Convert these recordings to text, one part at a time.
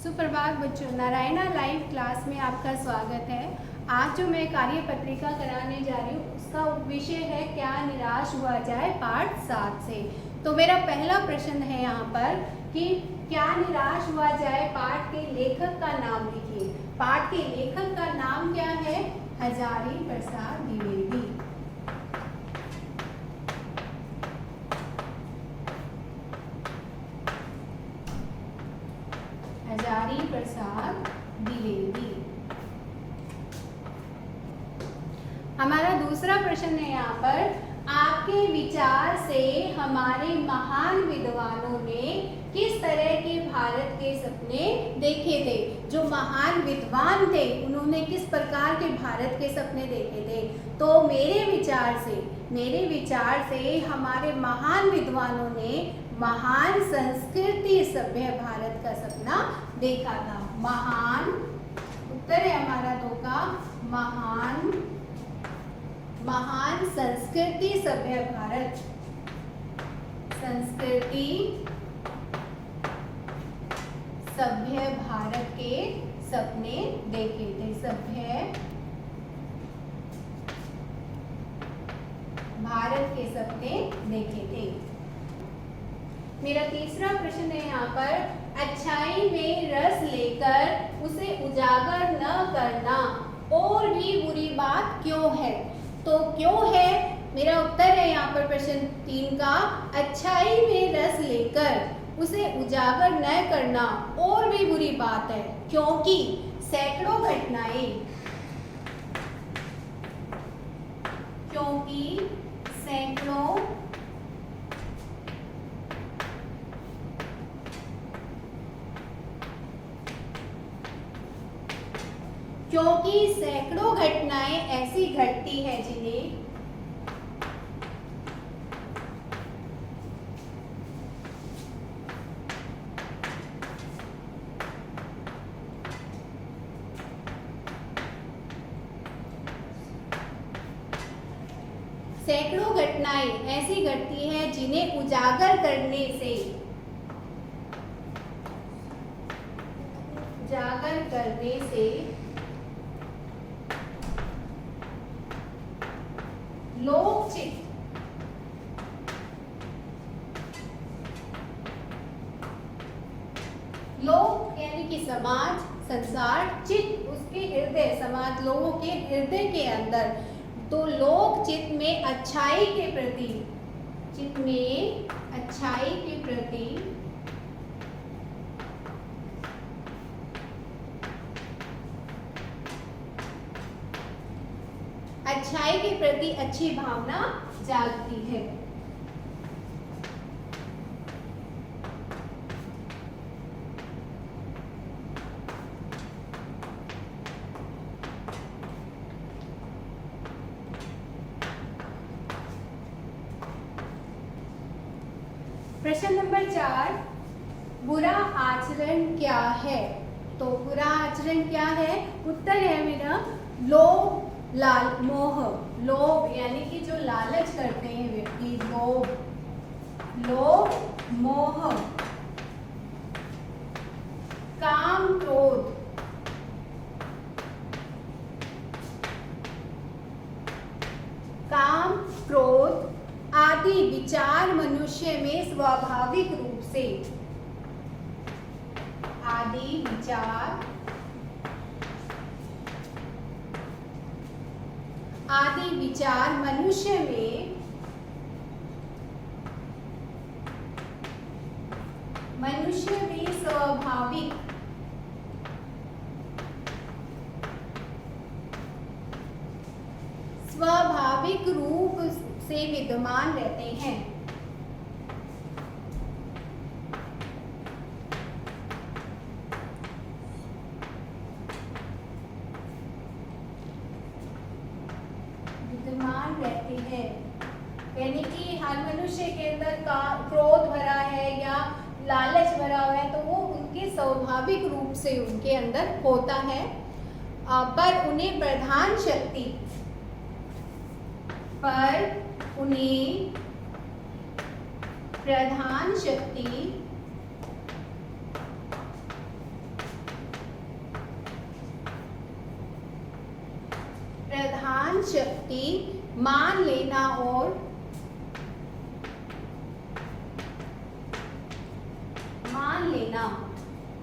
सुप्रभात बच्चों, Narayana live class में आपका स्वागत है। आज जो मैं कार्य पत्रिका कराने जा रही हूँ उसका विषय है क्या निराश हुआ जाए, पाठ 7 से। तो मेरा पहला प्रश्न है यहाँ पर कि क्या निराश हुआ जाए पाठ के लेखक का नाम लिखिए। पाठ के लेखक का नाम क्या है? हजारी प्रसाद द्विवेदी। हजारी प्रसाद द्विवेदी। हमारा दूसरा प्रश्न है यहाँ पर, आपके विचार से हमारे महान विद्वानों ने किस तरह के भारत के सपने देखे थे? जो महान विद्वान थे उन्होंने किस प्रकार के भारत के सपने देखे थे? तो मेरे विचार से हमारे महान विद्वानों ने महान संस्कृति सभ्य भारत का सपना देखा था। महान, उत्तर है हमारा 2 का, महान संस्कृति सभ्य भारत, संस्कृति सभ्य भारत के सपने देखे थे। सभ्य भारत के सपने देखे थे। मेरा तीसरा प्रश्न है यहाँ पर, अच्छाई में रस लेकर उसे उजागर न करना और भी बुरी बात क्यों है? तो क्यों है मेरा उत्तर है यहाँ पर प्रश्न 3 का, अच्छाई में रस लेकर उसे उजागर न करना और भी बुरी बात है क्योंकि सैकड़ों घटनाएं ऐसी घटती है जिन्हें उजागर करने से लोकचित्त यानी कि समाज, संसार, चित्त उसके हृदय, समाज लोगों के हृदय के अंदर, तो लोक चित्त में अच्छाई के प्रति अच्छी भावना जागती है। प्रश्न नंबर 4, बुरा आचरण क्या है? तो बुरा आचरण क्या है? उत्तर है मेरा लोभ, लोभ यानी कि जो लालच करते हैं व्यक्ति, लोभ, मोह, काम, क्रोध आदि विचार मनुष्य में स्वाभाविक रूप से आदि विचार मनुष्य में स्वाभाविक रूप से विद्यमान रहते हैं। यानी कि हर मनुष्य के अंदर क्रोध भरा है या लालच भरा हुआ है, तो वो उनके स्वाभाविक रूप से उनके अंदर होता है, पर उन्हें प्रधान शक्ति प्रधान शक्ति मान लेना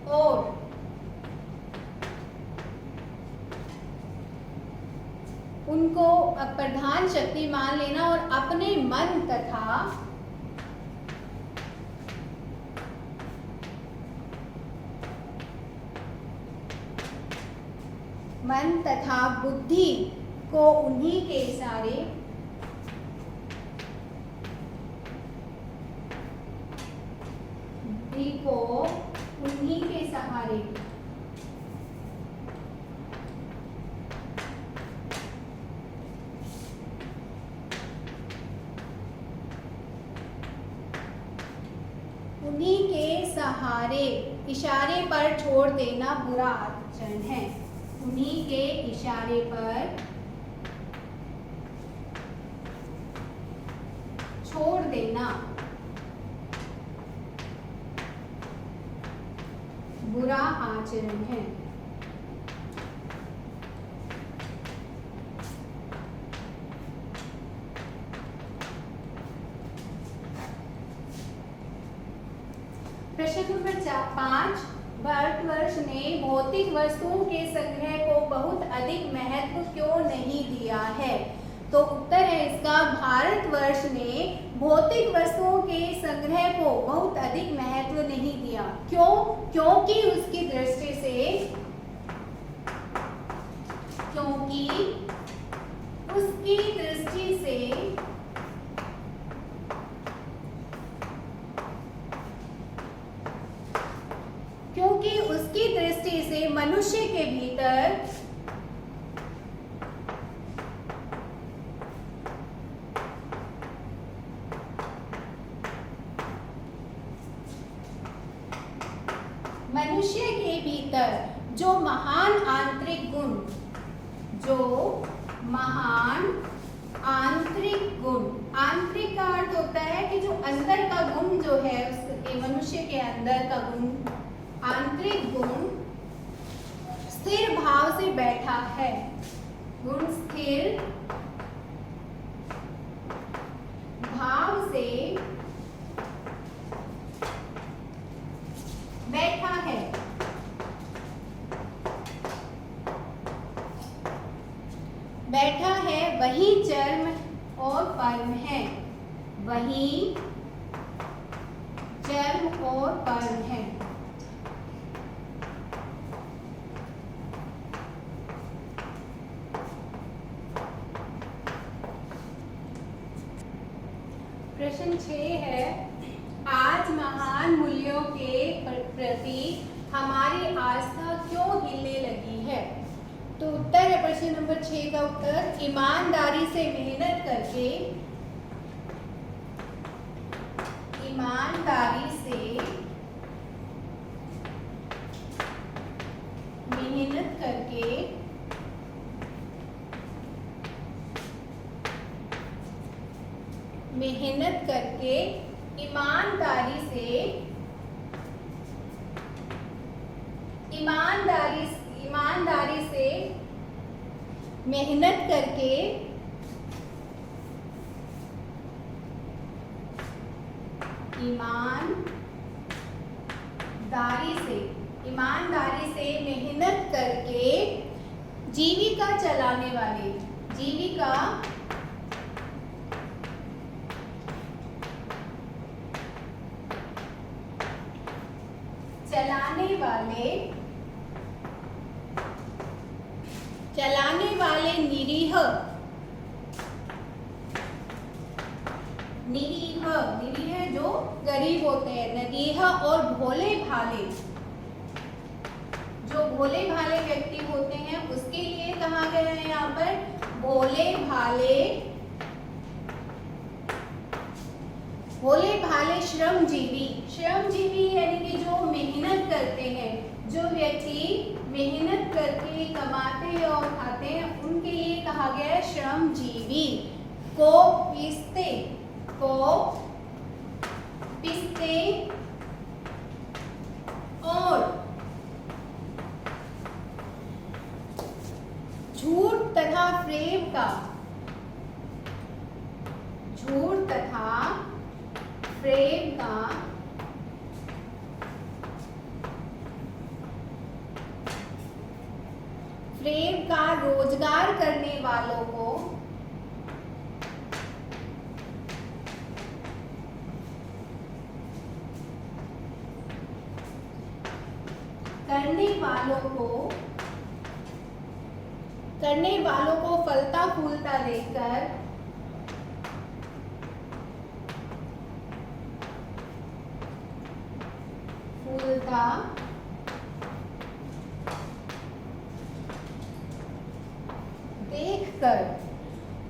और उनको प्रधान शक्ति मान लेना और अपने मन तथा बुद्धि को उन्हीं के इशारे सहारे इशारे पर छोड़ देना बुरा आचरण है। उन्हीं के इशारे पर छोड़ देना बुरा आचरण है। प्रश्न नंबर 5, भारतवर्ष ने भौतिक वस्तुओं के संग्रह को बहुत अधिक महत्व क्यों नहीं दिया है? तो उत्तर है इसका, भारतवर्ष ने भौतिक वस्तुओं के संग्रह को बहुत अधिक महत्व नहीं दिया। क्यों? क्योंकि उसकी दृष्टि से मनुष्य के भीतर जो महान आंतरिक गुण, आंतरिक का अर्थ होता है कि जो अंदर का गुण जो है उसके, मनुष्य के अंदर का गुण, आंतरिक गुण स्थिर भाव से बैठा है। गुण स्थिर भाव से बैठा है। वही चर्म और पर्म है। वही चर्म और पर्म है। प्रश्न 6 है, आज महान मूल्यों के प्रति हमारी आस्था क्यों हिलने लगी है? तो उत्तर है प्रश्न नंबर 6 का उत्तर, ईमानदारी से मेहनत करके ईमानदारी से मेहनत करके जीविका चलाने वाले निरीह जो गरीब होते हैं, निरीह और भोले भाले व्यक्ति होते हैं, उसके लिए कहा गया है यहाँ पर भोले भाले श्रमजीवी यानी कि जो मेहनत करते हैं, जो व्यक्ति मेहनत करके कमाते और खाते हैं, उनके लिए कहा गया है श्रमजीवी। को पिसते और झूठ तथा फ्रेब का झूठ तथा फ्रेब का रोजगार करने वालों को फलता फूलता देखकर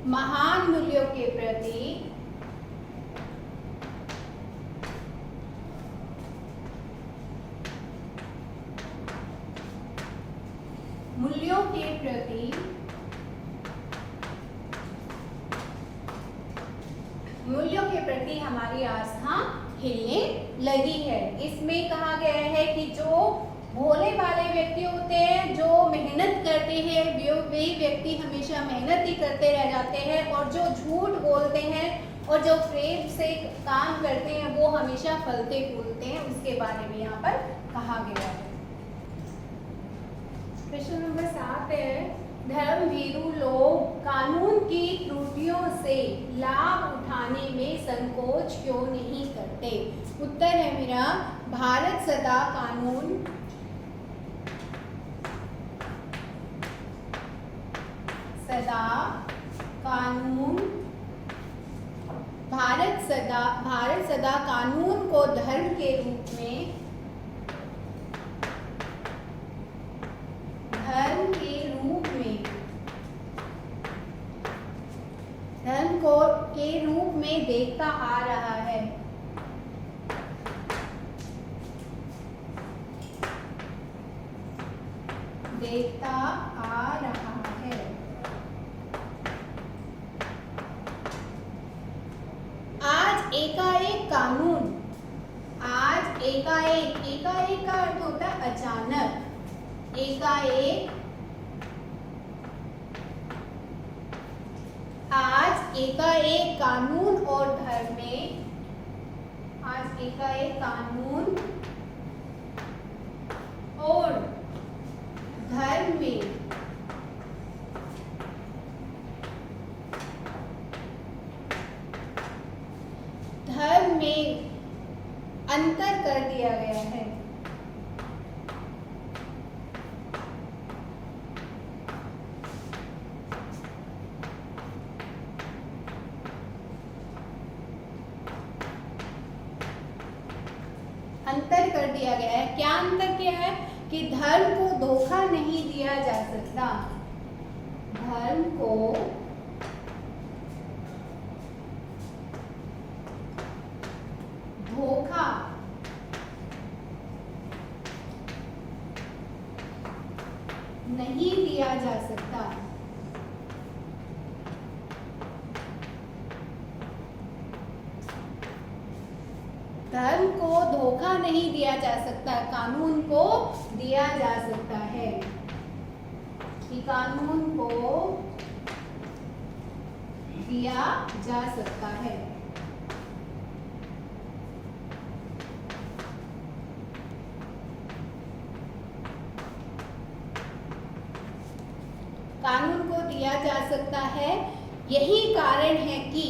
महान मूल्यों के प्रति हमारी आस्था हिलने लगी है। इसमें कहा गया है कि जो भोले भाले व्यक्ति होते हैं, जो मेहनत करते हैं, वे व्यक्ति हमेशा मेहनत ही करते रह जाते हैं, और जो झूठ बोलते हैं और जो प्रेम से काम करते हैं वो हमेशा फलते फूलते हैं। उसके बारे में यहाँ पर कहा गया है। प्रश्न नंबर 7 है, धर्मभीरू लोग कानून की त्रुटियों से लाभ उठाने में संकोच क्यों नहीं करते? उत्तर है मेरा, भारत सदा कानून भारत सदा कानून को धर्म के रूप में देखता आ रहा है। आज एकाएक का अर्थ होता है अचानक। आज एकाएक कानून और धर्म में अंतर कर दिया गया है। अंतर कर दिया गया है। क्या अंतर किया है कि धर्म को धोखा नहीं दिया जा सकता। धर्म को धोखा नहीं दिया जा सकता। धर्म को धोखा नहीं दिया जा सकता, कानून को दिया जा सकता है। कि कानून को दिया जा सकता है। कानून को दिया जा सकता है। यही कारण है कि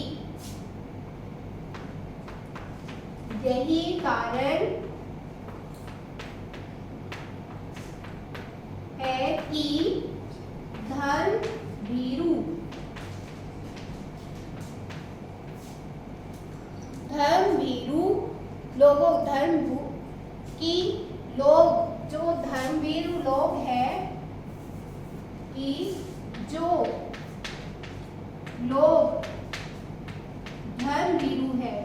धर्मभीरू जो धर्मभीरू लोग हैं कि जो लोग धर्मभीरू है,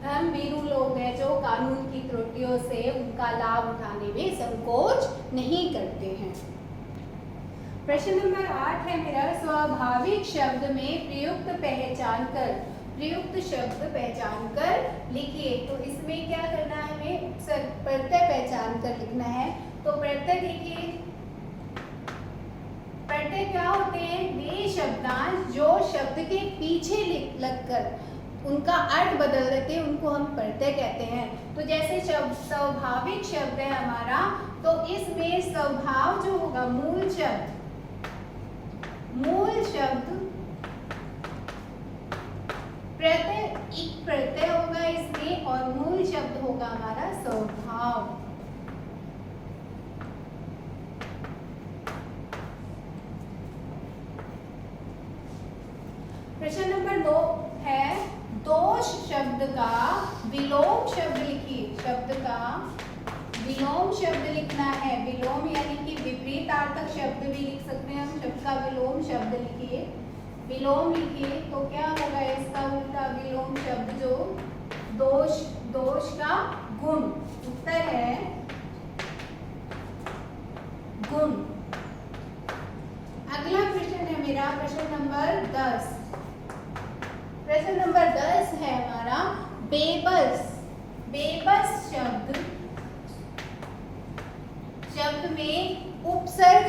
धर्मभीरू लोग हैं जो कानून की त्रुटियों से उनका लाभ उठाने में संकोच नहीं करते हैं। प्रश्न नंबर 8 है मेरा, स्वाभाविक शब्द में प्रयुक्त पहचान कर प्रयुक्त शब्द पहचान कर लिखिए। तो इसमें क्या करना है, हमें प्रत्यय पहचान कर लिखना है। तो प्रत्यय देखिए, प्रत्यय क्या होते हैं, वे शब्दांश जो शब्द के पीछे लगकर उनका अर्थ बदल देते हैं, उनको हम प्रत्यय कहते हैं। तो जैसे शब्द स्वाभाविक शब्द है हमारा, तो इसमें स्वभाव जो होगा, मूल शब्द प्रत्यय, एक प्रत्यय होगा इसमें और मूल शब्द होगा हमारा स्वभाव। प्रश्न नंबर 2 है, दोष शब्द का विलोम शब्द लिखिए। शब्द का विलोम शब्द लिखना है। विलोम यानी कि विपरीतार्थक शब्द भी लिख सकते हैं हम। शब्द का विलोम शब्द लिखिए, विलोम लिखिए। तो क्या होगा इसका उल्टा विलोम शब्द, जो दोष का गुण। उत्तर है गुण। अगला प्रश्न है मेरा प्रश्न नंबर 10। प्रश्न नंबर 10 है हमारा बेबस। बेबस शब्द में उपसर्ग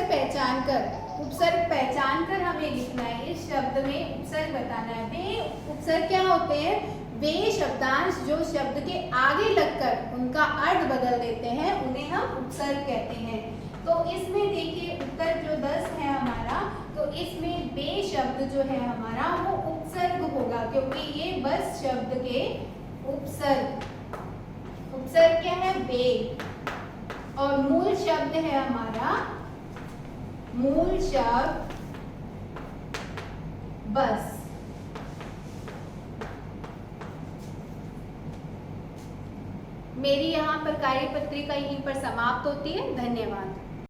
पहचान कर हमें लिखना है। इस शब्द में उपसर्ग बताना है। वे उपसर्ग क्या होते हैं, वे शब्दांश जो शब्द के आगे लगकर उनका अर्थ बदल देते हैं, उन्हें हम उपसर्ग कहते हैं। तो इसमें देखिए उत्तर जो 10 है हमारा, तो इसमें बे शब्द जो है हमारा वो उपसर्ग होगा, क्योंकि ये बस शब्द के उपसर्ग क्या है, बे। और मूल शब्द है हमारा, मूल शब्द बस। मेरी यहाँ पर कार्यपत्रिका यहीं पर समाप्त होती है। धन्यवाद।